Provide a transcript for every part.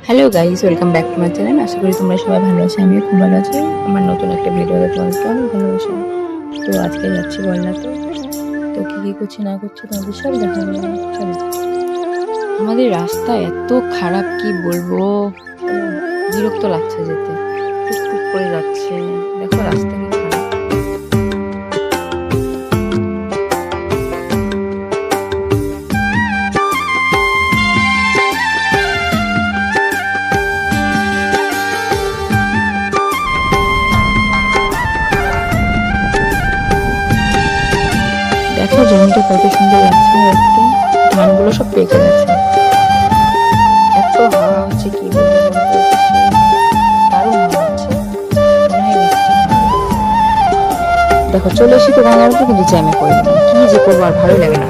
Hello guys, welcome back to my channel. আশা করি তোমরা সবাই ভালো আছো, আমিও খুব ভালো আছি। আমার নতুন একটা ভিডিওতে তোমাদেরকে অনেক ভালোবাসা। তো আজকে যাচ্ছি বলনাতে। তো কি করছি না করছি তোমাদের সব দেখাবো। চলো। আমাদের রাস্তা এত খারাপ, কি বলবো, বিরক্ত লাগছে যেতে। টুকটুক করে যাচ্ছে, দেখো রাস্তা কি খারাপ। দেখো জমিটা কত সুন্দর লাগছে দেখতে, ধানগুলো সব পেকে গেছে। এত হাওয়া হচ্ছে, কি বলবো, দারুণ হাওয়া হচ্ছে। মনে হয় বৃষ্টি হবে। দেখো চলে এসি তো বাংলাতে, কিন্তু জ্যামে পড়ে গেলাম। কি যে করবো, আর ভালোই লাগে না।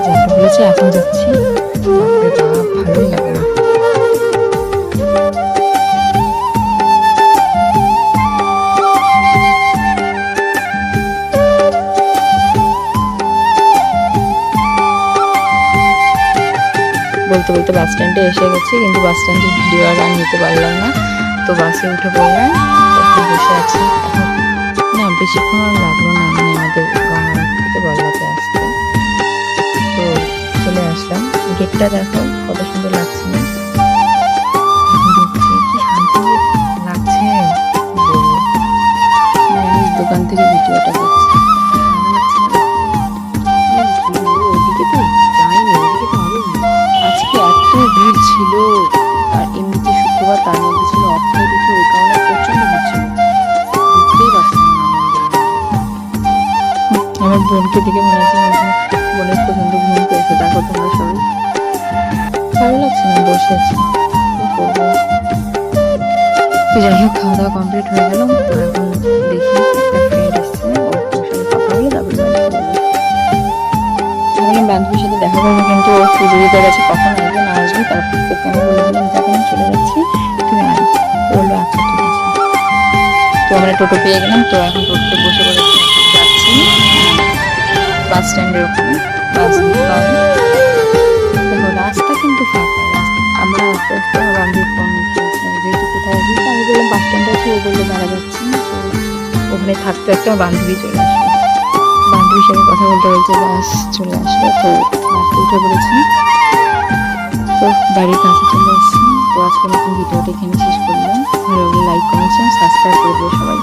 জ্যামটা বলেছে এখন যাচ্ছি, বাপরে বাপ, ভালোই লাগে না। বলতে বলতে বাস স্ট্যান্ডে এসে গেছি, কিন্তু বাস স্ট্যান্ডের ভিডিও আর নিতে পারলাম না। তো বাসে উঠে পড়লাম, এখন বসে আছি। এখন না বেশিক্ষণ আর লাগলো না, মানে আমাদের গঙ্গারাম থেকে বল্লাতে আসতে। তো চলে আসলাম। গেটটা দেখো কত সুন্দর লাগছে না? দেখছি কি শান্তি লাগছে, আমি দোকান থেকে ভিডিওটা করছি। ওইদিকে তো যাইনি, ওইদিকে তো আমি আজকে এত ভিড় ছিল, আর এমনিতে শুক্রবার, তার মধ্যে ছিল অক্ষয় দেখে, ওই কারণে প্রচন্ড ভিড় ছিল, বুঝতেই পারছিলাম না মন্দিরে। আমার বোনকে দেখে মনে হচ্ছে বোনের প্রচন্ড ঘুম পেয়েছে। দেখো তোমরা সবাই, ভালো লাগছে না, বসে আছি, কি করবো। তো যাই হোক, খাওয়া দাওয়া কমপ্লিট হয়ে গেল। তো এখন দেখি একটা ফ্রেন্ড এসছে, ওর সাথে কথা বলে তারপরে ভাবলাম বান্ধবীর সাথে দেখা করবো, কিন্তু ও পুজো দিতে গেছে, কখন আসবে না আসবে। তারপর ওকে আমি বলে দিলাম তখন আমি চলে যাচ্ছি, তুমি আয়। বললো আচ্ছা ঠিক আছে। তো আমরা টোটো পেয়ে গেলাম। তো এখন টোটোতে বসে পড়েছি, যাচ্ছি বাস স্ট্যান্ডের ওখানে বাস নিতে পারবো। দেখো রাস্তা কিন্তু ফাঁকা, আমরা আস্তে আস্তে আমার বান্ধবী ফোন করছিলাম যেহেতু কোথায় আসি। তো আমি বললাম বাস স্ট্যান্ডে আছি, ও বললো দাঁড়া যাচ্ছি। তো ওখানে থাকতে থাকতে আমার বান্ধবী চলে আসলো, বান্ধবীর সাথে কথা বলতে বলতে বাস চলে আসলো। তো বাসে উঠে পড়েছি, তো বাড়ির কাছে চলে এসেছি। তো আজকে নতুন ভিডিওটা এখানে শেষ করলাম। ভালো লাগলে লাইক, কমেন্ট, সাবস্ক্রাইব করে দিও সবাই।